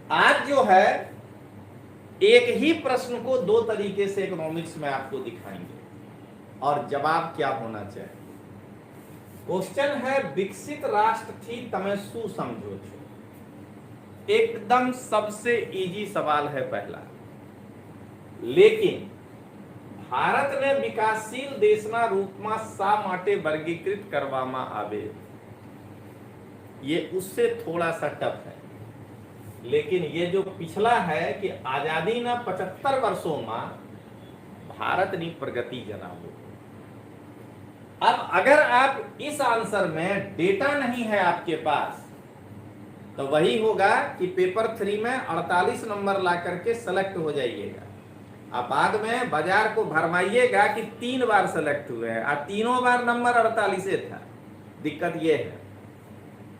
आज जो है एक ही प्रश्न को दो तरीके से इकोनॉमिक्स में आपको दिखाएंगे और जवाब क्या होना चाहिए। क्वेश्चन है, विकसित राष्ट्र थी तमें शू समझो छो। एकदम सबसे इजी सवाल है पहला, लेकिन भारत ने विकासशील देशना रूप में शा माटे वर्गीकृत करवामा आवे, ये उससे थोड़ा सा टफ है। लेकिन ये जो पिछला है कि आजादी ना 75 वर्षों में भारत ने प्रगति जनाबो। अब अगर आप इस आंसर में डेटा नहीं है आपके पास, तो वही होगा कि पेपर 3 में 48 नंबर ला करके सेलेक्ट हो जाइएगा। आप बाद में बाजार को भरमाइएगा कि 3 बार सेलेक्ट हुए हैं और तीनों बार नंबर 48 था। दिक्कत ये है।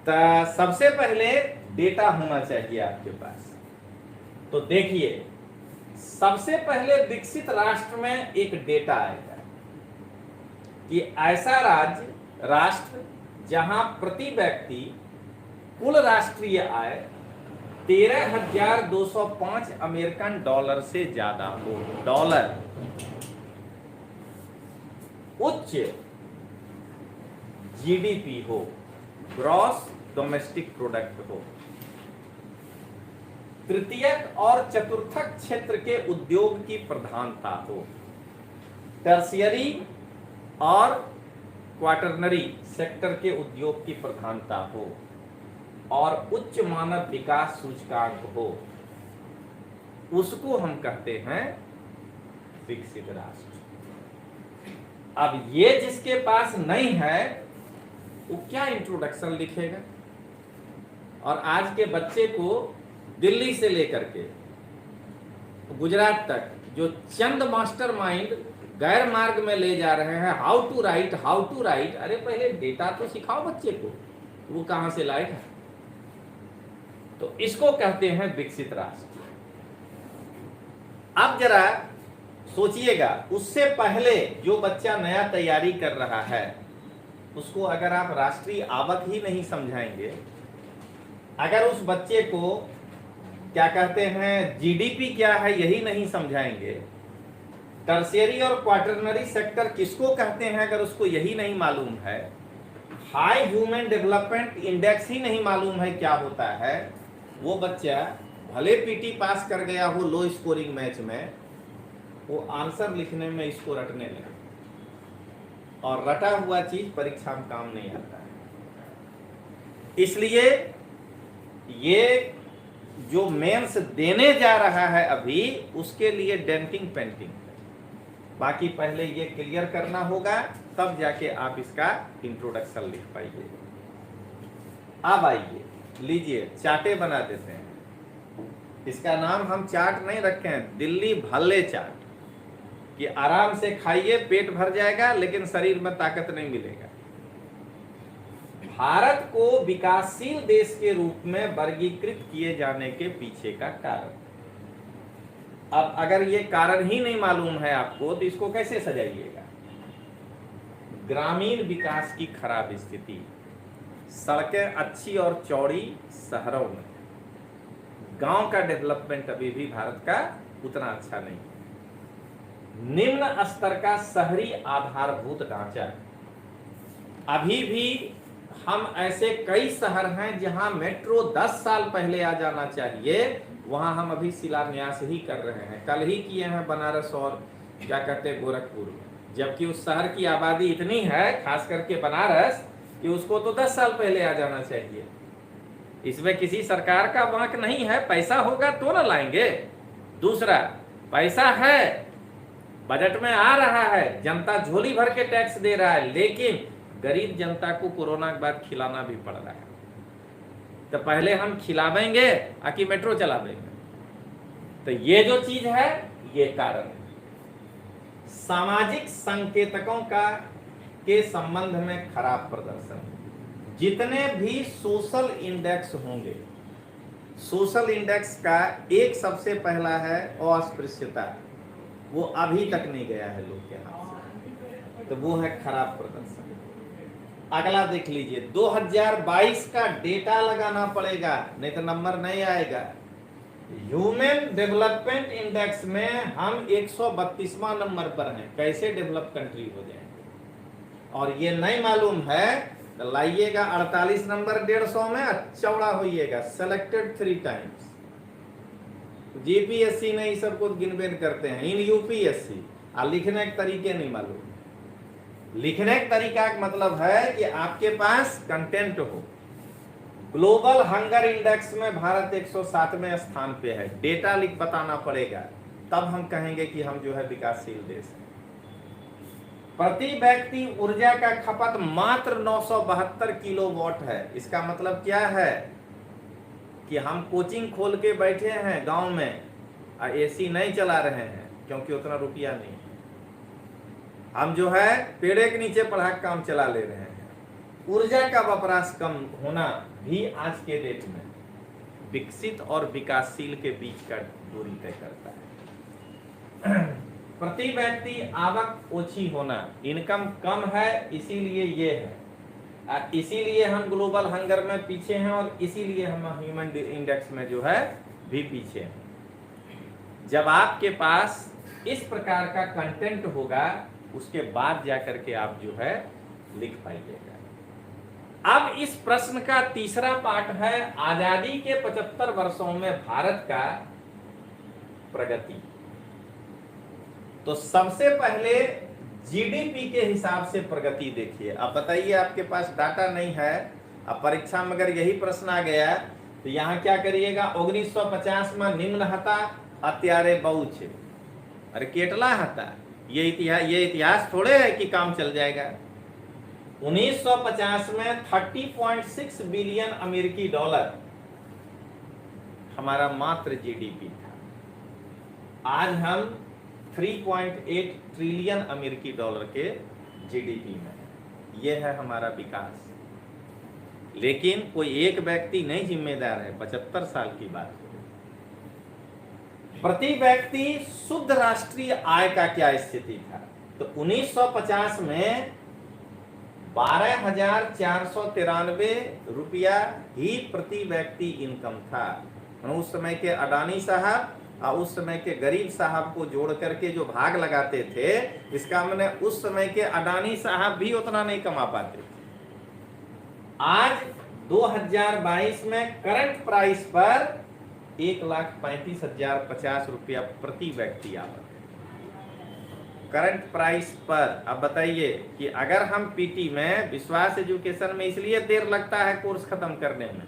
तो सबसे पहले डेटा होना चाहिए आपके पास। तो देखिए, सबसे पहले विकसित राष्ट्र में एक डेटा आएगा कि ऐसा राष्ट्र जहां प्रति व्यक्ति कुल राष्ट्रीय आय 13,205 अमेरिकन डॉलर से ज्यादा हो, डॉलर। उच्च जीडीपी हो, ग्रॉस डोमेस्टिक प्रोडक्ट हो। तृतीयक और चतुर्थक क्षेत्र के उद्योग की प्रधानता हो। टर्शियरी और क्वाटरनरी सेक्टर के उद्योग की प्रधानता हो और उच्च मानव विकास सूचकांक हो। उसको हम कहते हैं विकसित राष्ट्र। अब ये जिसके पास नहीं है वो क्या इंट्रोडक्शन लिखेगा? और आज के बच्चे को दिल्ली से लेकर के गुजरात तक जो चंद मास्टरमाइंड गैर मार्ग में ले जा रहे हैं, हाउ टू राइट। अरे पहले डेटा तो सिखाओ बच्चे को, वो कहां से लाएगा? तो इसको कहते हैं विकसित राष्ट्र। अब जरा सोचिएगा, उससे पहले जो बच्चा नया तैयारी कर रहा है उसको अगर आप राष्ट्रीय आवक ही नहीं समझाएंगे, अगर उस बच्चे को क्या कहते हैं जीडीपी क्या है यही नहीं समझाएंगे, टर्शियरी और क्वाटरनरी सेक्टर किसको कहते हैं अगर उसको यही नहीं मालूम है, हाई ह्यूमन डेवलपमेंट इंडेक्स ही नहीं मालूम है क्या होता है, वो बच्चा भले पीटी पास कर गया हो लो स्कोरिंग मैच में, वो आंसर लिखने में इसको रटने लगे और रटा हुआ चीज परीक्षा में काम नहीं आता है। इसलिए ये जो मेंस देने जा रहा है अभी, उसके लिए डेंटिंग पेंटिंग है। बाकी पहले ये क्लियर करना होगा, तब जाके आप इसका इंट्रोडक्शन लिख पाइए। अब आइए, लीजिए चार्टे बना देते हैं। इसका नाम हम चार्ट नहीं रखे हैं, दिल्ली भल्ले चार्ट, कि आराम से खाइए, पेट भर जाएगा लेकिन शरीर में ताकत नहीं मिलेगा। भारत को विकासशील देश के रूप में वर्गीकृत किए जाने के पीछे का कारण, अब अगर ये कारण ही नहीं मालूम है आपको तो इसको कैसे सजाइएगा? ग्रामीण विकास की खराब स्थिति, सड़कें अच्छी और चौड़ी शहरों में, गांव का डेवलपमेंट अभी भी भारत का उतना अच्छा नहीं, निम्न स्तर का शहरी आधारभूत ढांचा। अभी भी हम ऐसे कई शहर हैं जहां मेट्रो 10 साल पहले आ जाना चाहिए, वहां हम अभी शिलान्यास ही कर रहे हैं। कल ही किए हैं बनारस और क्या कहते हैं गोरखपुर, जबकि उस शहर की आबादी इतनी है, खास करके बनारस, कि उसको तो 10 साल पहले आ जाना चाहिए। इसमें किसी सरकार का वांक नहीं है, पैसा होगा तो ना लाएंगे। दूसरा, पैसा है, बजट में आ रहा है, जनता झोली भर के टैक्स दे रहा है, लेकिन गरीब जनता को कोरोना के बाद खिलाना भी पड़ रहा है। तो पहले हम खिलावेंगे आकि मेट्रो चलावेंगे? तो ये जो चीज है ये कारण है। सामाजिक संकेतकों का के संबंध में खराब प्रदर्शन, जितने भी सोशल इंडेक्स होंगे, सोशल इंडेक्स का एक सबसे पहला है अस्पृश्यता, वो अभी तक नहीं गया है लोग के हाथ से, तो वो है खराब प्रदर्शन। अगला देख लीजिए, 2022 का डेटा लगाना पड़ेगा, नहीं तो नंबर नहीं आएगा। ह्यूमन डेवलपमेंट इंडेक्स में हम 132वां नंबर पर हैं। कैसे डेवलप कंट्री हो जाएंगे? और ये नहीं मालूम है तो लाइएगा 48 नंबर 150 में चौड़ा होइएगा, सेलेक्टेड 3 टाइम्स। जीपीएससी ने इस सब को गिनबेन करते हैं, इन यूपीएससी। लिखने के तरीके नहीं मालूम। लिखने का तरीका का मतलब है कि आपके पास कंटेंट हो। ग्लोबल हंगर इंडेक्स में भारत 107वें स्थान पे है। डेटा लिख बताना पड़ेगा, तब हम कहेंगे कि हम जो है विकासशील देश है। प्रति व्यक्ति ऊर्जा का खपत मात्र 972 किलोवाट है। इसका मतलब क्या है कि हम कोचिंग खोल के बैठे हैं गांव में और एसी नहीं चला रहे हैं क्योंकि उतना रुपया नहीं है। हम जो है पेड़े के नीचे पढ़ा काम चला ले रहे हैं। ऊर्जा का वपराश कम होना भी आज के डेट में विकसित और विकासशील के बीच का दूरी तय करता है। प्रति व्यक्ति आवक ओछी होना, इनकम कम है, इसीलिए ये है। इसीलिए हम ग्लोबल हंगर में पीछे हैं और इसीलिए हम ह्यूमन इंडेक्स में जो है भी पीछे हैं। जब आपके पास इस प्रकार का कंटेंट होगा उसके बाद जाकर के आप जो है लिख पाइएगा। अब इस प्रश्न का तीसरा पार्ट है आजादी के 75 वर्षों में भारत का प्रगति। तो सबसे पहले जीडीपी के हिसाब से प्रगति देखिए। अब बताइए, आपके पास डाटा नहीं है, अब परीक्षा में अगर यही प्रश्न आ गया तो यहाँ क्या करिएगा? 1950 में निम्न हता, अत्यारे बहु छे। अरे केटला हता? ये इतिहास थोड़े है कि काम चल जाएगा। 1950 में 30.6 बिलियन अमेरिकी डॉलर हमारा मात्र जीडीपी था। आज हम 3.8 ट्रिलियन अमेरिकी डॉलर के जीडीपी में। यह है हमारा विकास। लेकिन कोई एक व्यक्ति नहीं जिम्मेदार है, 75 साल की बात है। प्रति व्यक्ति शुद्ध राष्ट्रीय आय का क्या स्थिति था? तो 1950 में 12,493 रुपया ही प्रति व्यक्ति इनकम था। उस समय के अडानी साहब और उस समय के गरीब साहब को जोड़ करके जो भाग लगाते थे, इसका मैंने उस समय के अडानी साहब भी उतना नहीं कमा पाते थे। आज 2022 में करंट प्राइस पर 1,35,050 रुपया प्रति व्यक्ति आवक है। करंट प्राइस पर। अब बताइए कि अगर हम पीटी में, विश्वास एजुकेशन में इसलिए देर लगता है कोर्स खत्म करने में,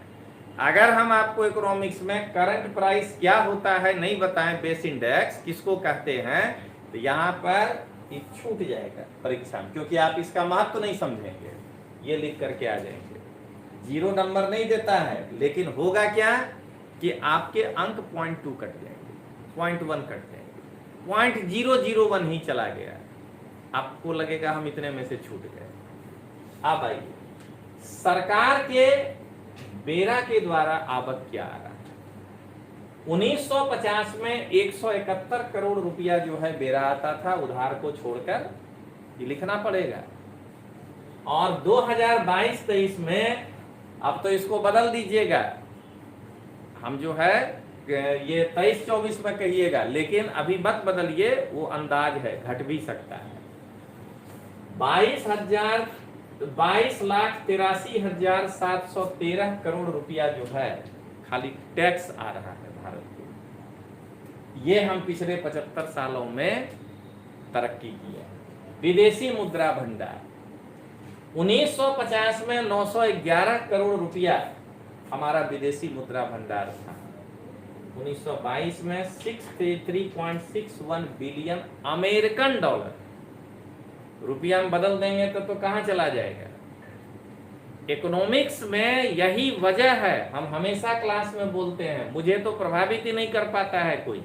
अगर हम आपको इकोनॉमिक्स में करंट प्राइस क्या होता है नहीं बताएं, बेस इंडेक्स किसको कहते हैं, तो यहाँ पर ये छूट जाएगा परीक्षा में, क्योंकि आप इसका महत्व नहीं समझेंगे। ये लिख करके आ जाएंगे। 0 नंबर नहीं देता है, लेकिन होगा क्या कि आपके अंक 0.2 कट जाएंगे, 0.1 कट जाएंगे, 0.001 ही चला गया। आपको लगेगा हम इतने में से छूट गए। अब आइए, सरकार के बेरा के द्वारा आवक क्या आ रहा है? 1950 में 171 करोड़ रुपया जो है बेरा आता था उधार को छोड़कर, ये लिखना पड़ेगा। और 2022-23 में, अब तो इसको बदल दीजिएगा, हम जो है ये 23-24 में कहिएगा, लेकिन अभी मत बदलिए, वो अंदाज है, घट भी सकता है। 22,83,713 करोड़ रुपया जो है खाली टैक्स आ रहा है भारत को। ये हम पिछले 75 सालों में तरक्की की है। विदेशी मुद्रा भंडार 1950 में 911 करोड़ रुपया हमारा विदेशी मुद्रा भंडार था। 1922 में 63.61 बिलियन अमेरिकन डॉलर। रुपया में बदल देंगे तो कहां चला जाएगा? इकोनॉमिक्स में यही वजह है, हम हमेशा क्लास में बोलते हैं, मुझे तो प्रभावित ही नहीं कर पाता है कोई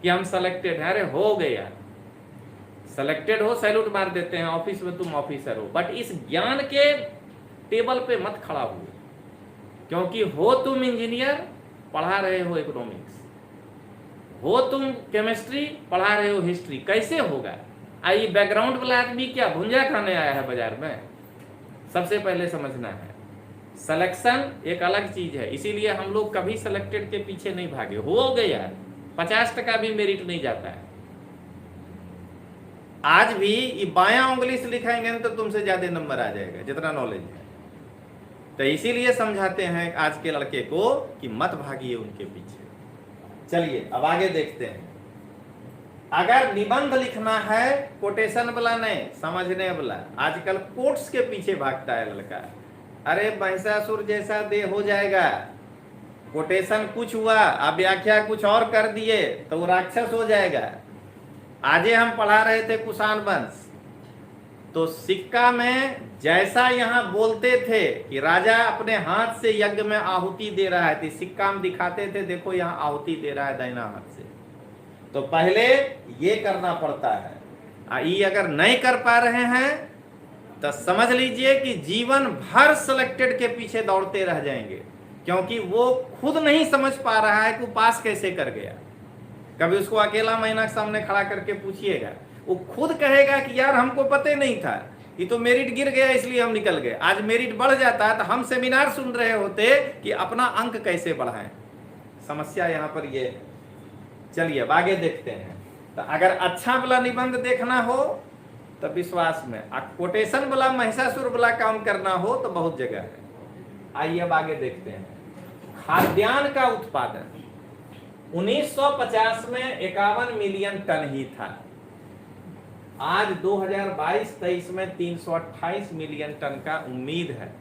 कि हम सेलेक्टेड हैं। अरे हो गया, सेलेक्टेड हो सैल्यूट मार देते हैं, ऑफिस में तुम ऑफिसर हो, बट इस ज्ञान के टेबल पे मत खड़ा हुए, क्योंकि हो तुम इंजीनियर पढ़ा रहे हो इकोनॉमिक्स, हो तुम केमिस्ट्री पढ़ा रहे हो हिस्ट्री, कैसे होगा? आई बैकग्राउंड वाला आदमी क्या भुंजा खाने आया है बाजार में? सबसे पहले समझना है। सिलेक्शन एक अलग चीज है, इसीलिए हम लोग कभी सिलेक्टेड के पीछे नहीं भागे। हो गया 50% भी मेरिट नहीं जाता है। आज भी ये बायां उंगली से लिखाएंगे तो तुमसे ज्यादा नंबर आ जाएगा जितना नॉलेज है। तो इसीलिए समझाते हैं आज के लड़के को कि मत भागिए उनके पीछे। चलिए अब आगे देखते हैं। अगर निबंध लिखना है, कोटेशन वाला नहीं, समझने वाला, आजकल कोट्स के पीछे भागता है लड़का। अरे महिषासुर जैसा देह हो जाएगा, कोटेशन कुछ हुआ, अब व्याख्या कुछ और कर दिए तो वो राक्षस हो जाएगा। आजे हम पढ़ा रहे थे कुषाण वंश, तो सिक्का में जैसा यहाँ बोलते थे कि राजा अपने हाथ से यज्ञ में आहुति दे रहा है, तो सिक्का में दिखाते थे देखो यहाँ आहुति दे रहा है दाहिना हाथ से। तो पहले ये करना पड़ता है। ये अगर नहीं कर पा रहे हैं तो समझ लीजिए कि जीवन भर सिलेक्टेड के पीछे दौड़ते रह जाएंगे, क्योंकि वो खुद नहीं समझ पा रहा है कि वो पास कैसे कर गया। कभी उसको अकेला महीना सामने खड़ा करके पूछिएगा, वो खुद कहेगा कि यार हमको पता नहीं था, ये तो मेरिट गिर गया इसलिए हम निकल गए। आज मेरिट बढ़ जाता है तो हम सेमिनार सुन रहे होते कि अपना अंक कैसे बढ़ाएं। समस्या यहाँ पर ये है। चलिए अब आगे देखते हैं। तो अगर अच्छा वाला निबंध देखना हो तो विश्वास में, कोटेशन वाला महिषासुर वाला काम करना हो तो बहुत जगह है। आइए अब आगे देखते हैं। खाद्यान्न का उत्पादन 1950 में 51 मिलियन टन ही था। आज 2022-23 में 328 मिलियन टन का उम्मीद है।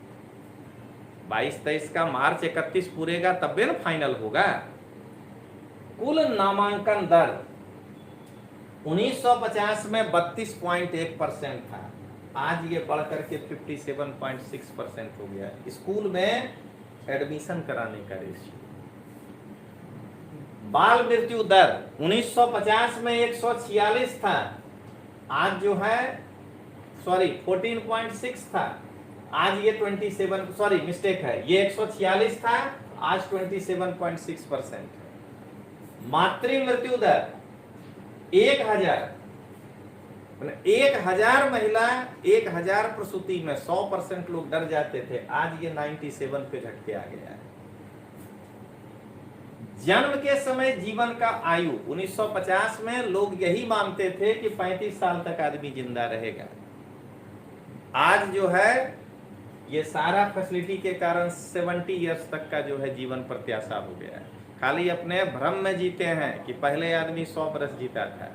22-23 का मार्च 31 पूरेगा तब ना फाइनल होगा। कुल नामांकन दर 1950 में 32.1% था, आज ये बढ़कर के 57.6% हो गया। स्कूल में एडमिशन कराने का रेशियो। बाल मृत्यु दर 1950 में 146 था, आज जो है 14.6 था, आज ये 27 मिस्टेक है, ये 146 था, आज 27.6% है। मातृ मृत्यु दर 1000 महिला 1000 प्रसूति में 100% लोग डर जाते थे, आज ये 97 पे झटके आ गया है। जन्म के समय जीवन का आयु 1950 में लोग यही मानते थे कि 35 साल तक आदमी जिंदा रहेगा। आज जो है ये सारा फैसिलिटी के कारण 70 इयर्स तक का जो है जीवन प्रत्याशा हो गया है। खाली अपने भ्रम में जीते हैं कि पहले आदमी 100 बरस जीता था।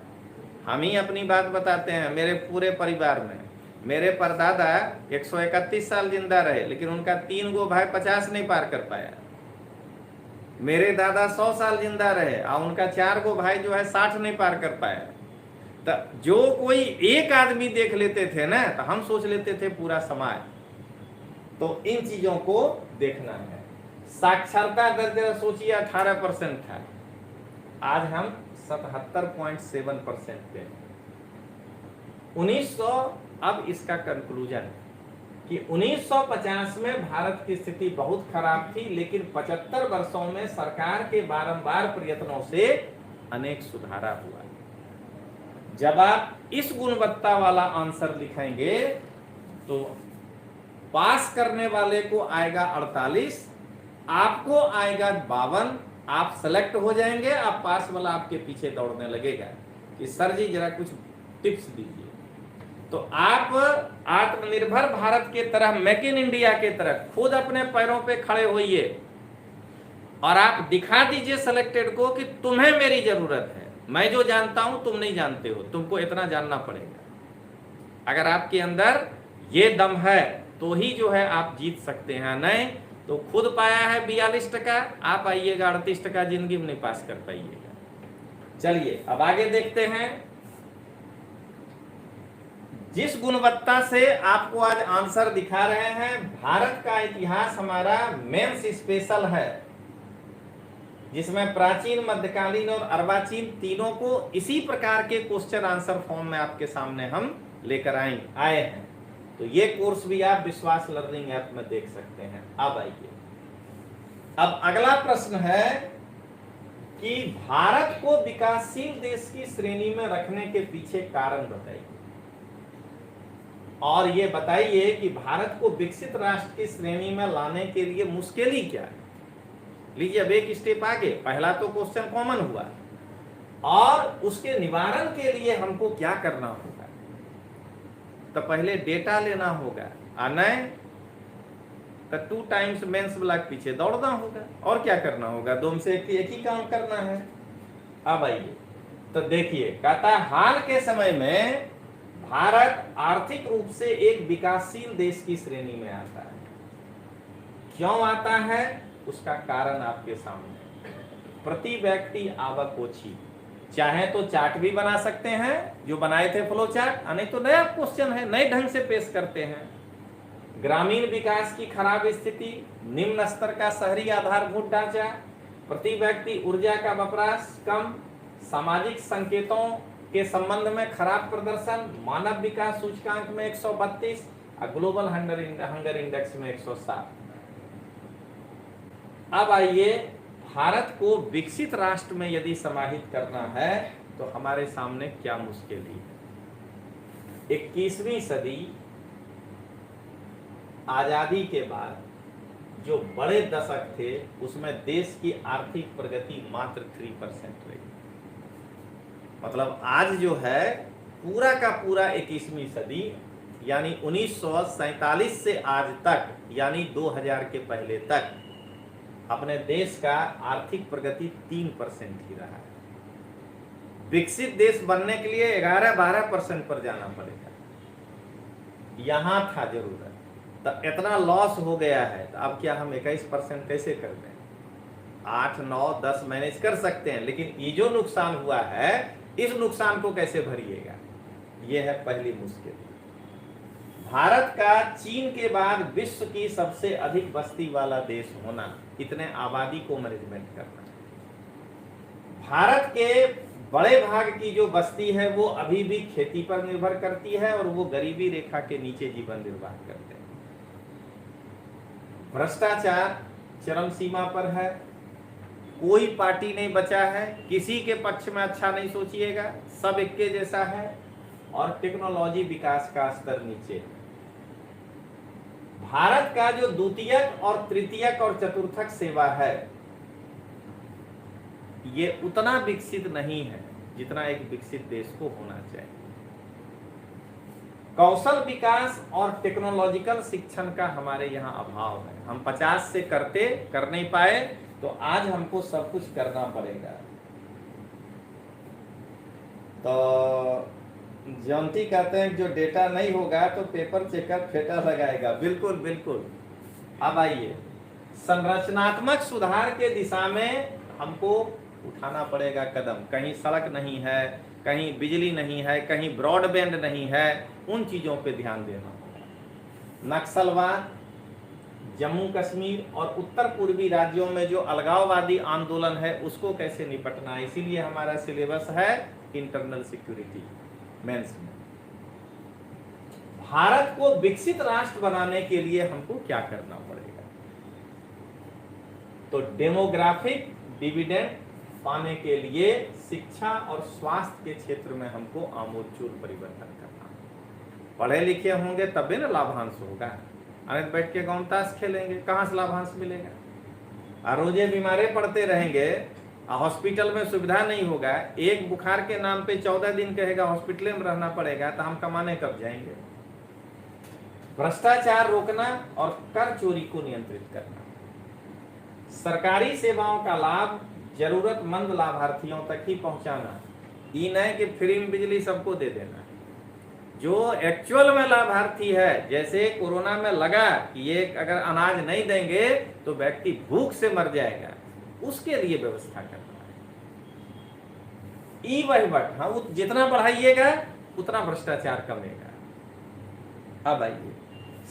हम ही अपनी बात बताते हैं। मेरे पूरे परिवार में मेरे परदादा 131 साल जिंदा रहे, लेकिन उनका 3 गो भाई 50 नहीं पार कर पाया। मेरे दादा 100 साल जिंदा रहे और उनका 4 गो भाई जो है 60 नहीं पार कर पाया। तो जो कोई एक आदमी देख लेते थे ना, तो हम सोच लेते थे पूरा समाज। तो इन चीजों को देखना है। साक्षरता दर जरा सोचिए 18% था, आज हम 77.7% पे। 1900 अब इसका कंक्लूजन कि 1950 में भारत की स्थिति बहुत खराब थी, लेकिन 75 वर्षों में सरकार के बारंबार प्रयत्नों से अनेक सुधारा हुआ। जब आप इस गुणवत्ता वाला आंसर लिखेंगे तो पास करने वाले को आएगा 48, आपको आएगा 52, आप सेलेक्ट हो जाएंगे। आप पास वाला आपके पीछे दौड़ने लगेगा कि सर जी जरा कुछ टिप्स दीजिए। तो आप आत्मनिर्भर भारत के तरह, मेक इन इंडिया के तरह खुद अपने पैरों पे खड़े होइए और आप दिखा दीजिए सिलेक्टेड को कि तुम्हें मेरी जरूरत है। मैं जो जानता हूं तुम नहीं जानते हो, तुमको इतना जानना पड़ेगा। अगर आपके अंदर ये दम है तो ही जो है आप जीत सकते हैं, नहीं तो खुद पाया है 42%, आप आइएगा 38% जिंदगी में नहीं पास कर पाइएगा। चलिए अब आगे देखते हैं। जिस गुणवत्ता से आपको आज आंसर दिखा रहे हैं, भारत का इतिहास हमारा मेंस स्पेशल है, जिसमें प्राचीन, मध्यकालीन और अर्वाचीन तीनों को इसी प्रकार के क्वेश्चन आंसर फॉर्म में आपके सामने हम लेकर आए हैं। तो ये कोर्स भी आप विश्वास लर्निंग ऐप में देख सकते हैं। अब आइए, अब अगला प्रश्न है कि भारत को विकासशील देश की श्रेणी में रखने के पीछे कारण बताइए। और ये बताइए कि भारत को विकसित राष्ट्र की श्रेणी में लाने के लिए मुश्किल ही क्या है। लीजिए अब एक स्टेप आगे, पहला तो क्वेश्चन कॉमन हुआ, और उसके निवारण के लिए हमको क्या करना होगा। तो पहले डेटा लेना होगा, और नहीं तो 2 टाइम्स मेंस वाला के पीछे दौड़ना होगा। और क्या करना होगा, 2 में से एक ही काम करना है। अब आइए तो देखिए, कहता है हाल के समय में भारत आर्थिक रूप से एक विकासशील देश की श्रेणी में आता है। क्यों आता है, उसका कारण आपके सामने। प्रति व्यक्ति आवक ओछी, चाहे तो चार्ट भी बना सकते हैं जो बनाए थे फ्लो चार्ट, नहीं तो नया क्वेश्चन है, नए ढंग से पेश करते हैं। ग्रामीण विकास की खराब स्थिति, निम्न स्तर का शहरी आधारभूत ढांचा, प्रति व्यक्ति ऊर्जा का वपराश कम, सामाजिक संकेतों के संबंध में खराब प्रदर्शन, मानव विकास सूचकांक में 132 और ग्लोबल हंगर इंडेक्स में 107। अब आइए, भारत को विकसित राष्ट्र में यदि समाहित करना है तो हमारे सामने क्या मुश्किल है। 21वीं सदी आजादी के बाद जो बड़े दशक थे उसमें देश की आर्थिक प्रगति मात्र 3% रही। मतलब आज जो है पूरा का पूरा 21वीं सदी यानी 1947 से आज तक यानी 2000 के पहले तक अपने देश का आर्थिक प्रगति 3% ही रहा है। विकसित देश बनने के लिए 11-12% पर जाना पड़ेगा। यहां था जरूरत, तो इतना लॉस हो गया है, तो अब क्या हम 21% कैसे कर दें। 8, 9, 10 मैनेज कर सकते हैं, लेकिन ये जो नुकसान हुआ है इस नुकसान को कैसे भरिएगा, ये है पहली मुश्किल। भारत का चीन के बाद विश्व की सबसे अधिक बस्ती वाला देश होना, इतने आबादी को मैनेजमेंट करना। भारत के बड़े भाग की जो बस्ती है वो अभी भी खेती पर निर्भर करती है और वो गरीबी रेखा के नीचे जीवन निर्वाह करते हैं। भ्रष्टाचार चरम सीमा पर है, कोई पार्टी नहीं बचा है, किसी के पक्ष में अच्छा नहीं सोचिएगा, सब एक के जैसा है, और टेक्नोलॉजी विकास का स्तर नीचे है। भारत का जो द्वितीयक और तृतीयक और चतुर्थक सेवा है ये उतना विकसित नहीं है जितना एक विकसित देश को होना चाहिए। कौशल विकास और टेक्नोलॉजिकल शिक्षण का हमारे यहाँ अभाव है। हम 50 से कर नहीं पाए, तो आज हमको सब कुछ करना पड़ेगा। तो जयंती कहते हैं जो डेटा नहीं होगा तो पेपर चेकर फेटा लगाएगा। बिल्कुल बिल्कुल। अब आइए, संरचनात्मक सुधार के दिशा में हमको उठाना पड़ेगा कदम। कहीं सड़क नहीं है, कहीं बिजली नहीं है, कहीं ब्रॉडबैंड नहीं है, उन चीजों पे ध्यान देना होगा। नक्सलवाद, जम्मू कश्मीर और उत्तर पूर्वी राज्यों में जो अलगाववादी आंदोलन है उसको कैसे निपटना है, इसीलिए हमारा सिलेबस है इंटरनल सिक्योरिटी मेंस में। भारत को विकसित राष्ट्र बनाने के लिए हमको क्या करना पड़ेगा, तो डेमोग्राफिक डिविडेंड पाने के लिए शिक्षा और स्वास्थ्य के क्षेत्र में हमको आमूलचूल परिवर्तन करना। पढ़े लिखे होंगे तभी ना लाभांश होगा। अरे बैठ के गाँव ताश खेलेंगे, कहाँ से लाभांश मिलेगा। रोजे बीमारे पड़ते रहेंगे, हॉस्पिटल में सुविधा नहीं होगा, एक बुखार के नाम पे 14 दिन कहेगा हॉस्पिटल में रहना पड़ेगा, तो हम कमाने कब जाएंगे। भ्रष्टाचार रोकना और कर चोरी को नियंत्रित करना। सरकारी सेवाओं का लाभ जरूरतमंद लाभार्थियों तक ही पहुंचाना। ये नहीं कि फ्री में बिजली सबको दे देना। जो एक्चुअल में लाभार्थी है, जैसे कोरोना में लगा कि ये अगर अनाज नहीं देंगे तो व्यक्ति भूख से मर जाएगा, उसके लिए व्यवस्था करना है। ई वहीवट, हाँ, जितना बढ़ाइएगा उतना भ्रष्टाचार कमेगा। अब आइए,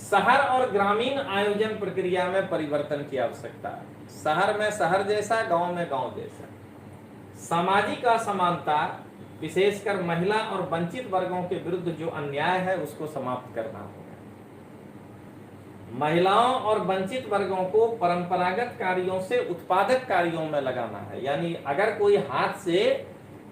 शहर और ग्रामीण आयोजन प्रक्रिया में परिवर्तन की आवश्यकता है। शहर में शहर जैसा, गांव में गांव जैसा। सामाजिक असमानता, विशेषकर महिला और वंचित वर्गों के विरुद्ध जो अन्याय है उसको समाप्त करना होगा। महिलाओं और वंचित वर्गों को परंपरागत कार्यों से उत्पादक कार्यों में लगाना है। यानी अगर कोई हाथ से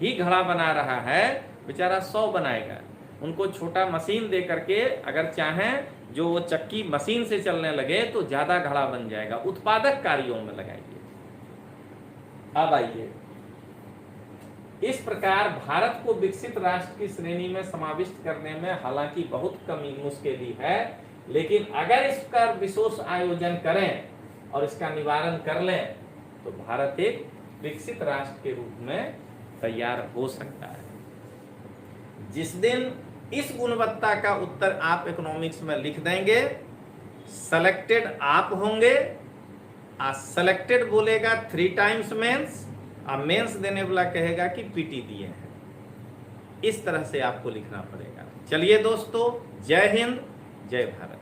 ही घड़ा बना रहा है, बेचारा 100 बनाएगा, उनको छोटा मशीन दे करके अगर चाहें जो वो चक्की मशीन से चलने लगे तो ज्यादा घड़ा बन जाएगा, उत्पादक कार्यों में लगाइए। अब आइए, इस प्रकार भारत को विकसित राष्ट्र की श्रेणी में समाविष्ट करने में हालांकि बहुत कमी मुश्किल है, लेकिन अगर इसका विशेष आयोजन करें और इसका निवारण कर लें तो भारत एक विकसित राष्ट्र के रूप में तैयार हो सकता है। जिस दिन इस गुणवत्ता का उत्तर आप इकोनॉमिक्स में लिख देंगे, सेलेक्टेड आप होंगे, सेलेक्टेड बोलेगा 3 टाइम्स मेंस, और मेंस देने वाला कहेगा कि पीटी दिए हैं। इस तरह से आपको लिखना पड़ेगा। चलिए दोस्तों, जय हिंद, जय भारत।